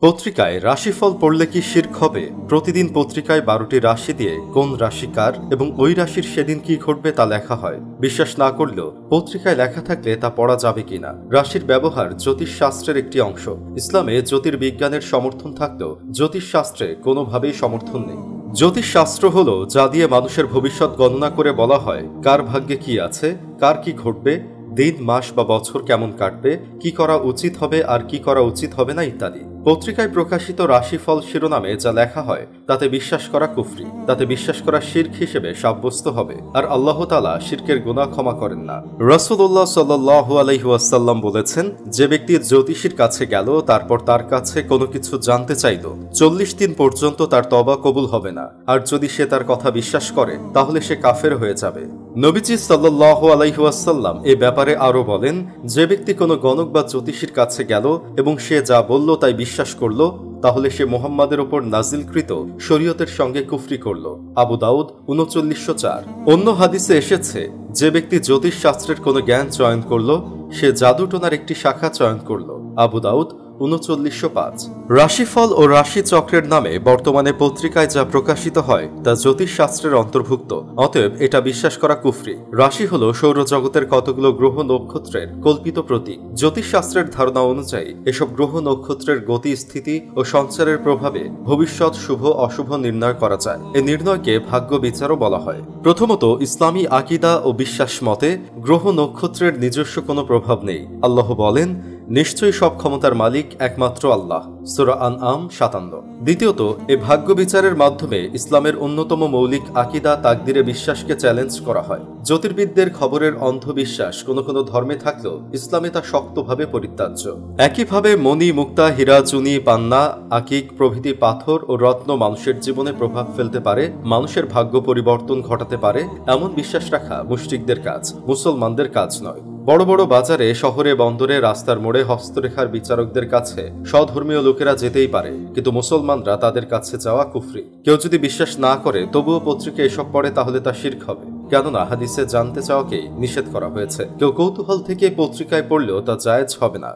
পত্রিকায় রাশিফল পড়লে কি শিরক হবে? প্রতিদিন পত্রিকায় 12টি রাশি দিয়ে কোন রাশি কার এবং ওই রাশির সেদিন কি ঘটবে তা লেখা হয়। বিশ্বাস না করলেও পত্রিকায় লেখা থাকলে তা পড়া যাবে কিনা? রাশির ব্যবহার জ্যোতিষ শাস্ত্রের একটি অংশ। ইসলামে জ্যোতির্বিজ্ঞানের সমর্থন থাকলেও জ্যোতিষ শাস্ত্রে কোনোভাবেই সমর্থন নেই। জ্যোতিষ শাস্ত্র হল যা দিয়ে মানুষের ভবিষ্যৎ গণনা করে বলা হয় কার ভাগ্যে কি আছে, কার কি ঘটবে, দিন মাস বা বছর কেমন কাটবে, কি করা উচিত হবে আর কি করা উচিত হবে না ইত্যাদি। পত্রিকায় প্রকাশিত রাশিফল শিরোনামে যা লেখা হয় তাতে বিশ্বাস করা কুফরি, তাতে বিশ্বাস করা শিরক হিসেবে সাব্যস্ত হবে, আর আল্লাহ তাআলা শিরকের গুনাহ ক্ষমা করেন না। রাসূলুল্লাহ সাল্লাল্লাহু আলাইহি ওয়াসাল্লাম বলেছেন, যে ব্যক্তি জ্যোতিষীর কাছে গেল তারপর তার কাছে কোনো কিছু জানতে চাইল, 40 দিন পর্যন্ত তার তওবা কবুল হবে না, আর যদি সে তার কথা বিশ্বাস করে তাহলে সে কাফের হয়ে যাবে। নবীজি সাল্লাল্লাহু আলাইহি ওয়াসাল্লাম এ ব্যাপারে আরো বলেন, যে ব্যক্তি কোনো গণক বা জ্যোতিষীর কাছে গেল এবং সে যা বলল তাই বিশ্বাস করল, তাহলে সে মুহাম্মাদের উপর নাজিলকৃত শরীয়তের সঙ্গে কুফরি করল। আবু দাউদ 3904। অন্য হাদিসে এসেছে, যে ব্যক্তি জ্যোতিষ শাস্ত্রের কোনো জ্ঞান চয়ন করল, সে জাদুটোনার একটি শাখা চয়ন করল। আবু দাউদ 3905। রাশিফল ও রাশি চক্রের নামে বর্তমানে পত্রিকায় যা প্রকাশিত হয় তা জ্যোতিষ শাস্ত্রের অন্তর্ভুক্ত, অতএব এটা বিশ্বাস করা কুফরি। রাশি হল সৌরজগতের কতগুলো গ্রহ নক্ষত্রের কল্পিত প্রতীক। জ্যোতিষ শাস্ত্রের ধারণা অনুযায়ী এসব গ্রহ নক্ষত্রের গতি, স্থিতি ও সঞ্চারের প্রভাবে ভবিষ্যৎ শুভ অশুভ নির্ণয় করা যায়। এ নির্ণয়কে ভাগ্য বিচারও বলা হয়। প্রথমত, ইসলামী আকিদা ও বিশ্বাস মতে গ্রহ নক্ষত্রের নিজস্ব কোনো প্রভাব নেই। আল্লাহ বলেন, নিশ্চয়ই সব ক্ষমতার মালিক একমাত্র আল্লাহ। সূরা আনআম 57। দ্বিতীয়ত, এ ভাগ্য বিচারের মাধ্যমে ইসলামের অন্যতম মৌলিক আকিদা তাকদিরে বিশ্বাসকে চ্যালেঞ্জ করা হয়। জ্যোতির্বিদদের খবরের অন্ধবিশ্বাস কোনো কোনো ধর্মে থাকলেও ইসলামে তা শক্তভাবে পরিত্যাজ্য। একইভাবে মণি, মুক্তা, হীরা, চুনি, পান্না, আকিক প্রভৃতি পাথর ও রত্ন মানুষের জীবনে প্রভাব ফেলতে পারে, মানুষের ভাগ্য পরিবর্তন ঘটাতে পারে, এমন বিশ্বাস রাখা মুশরিকদের কাজ, মুসলমানদের কাজ নয়। বড় বড় বাজারে, শহরে, বন্দরে, রাস্তার মোড়ে হস্তরেখার বিচারকদের কাছে স্বধর্মীয় লোকেরা যেতেই পারে, কিন্তু মুসলমানরা তাদের কাছে যাওয়া কুফরি। কেউ যদি বিশ্বাস না করে তবুও পত্রিকা এসব পড়ে তাহলে তা শিরক হবে, কেননা হাদিসে জানতে চাওয়াকেই নিষেধ করা হয়েছে। কেউ কৌতূহল থেকে পত্রিকায় পড়লেও তা জায়েজ হবে না।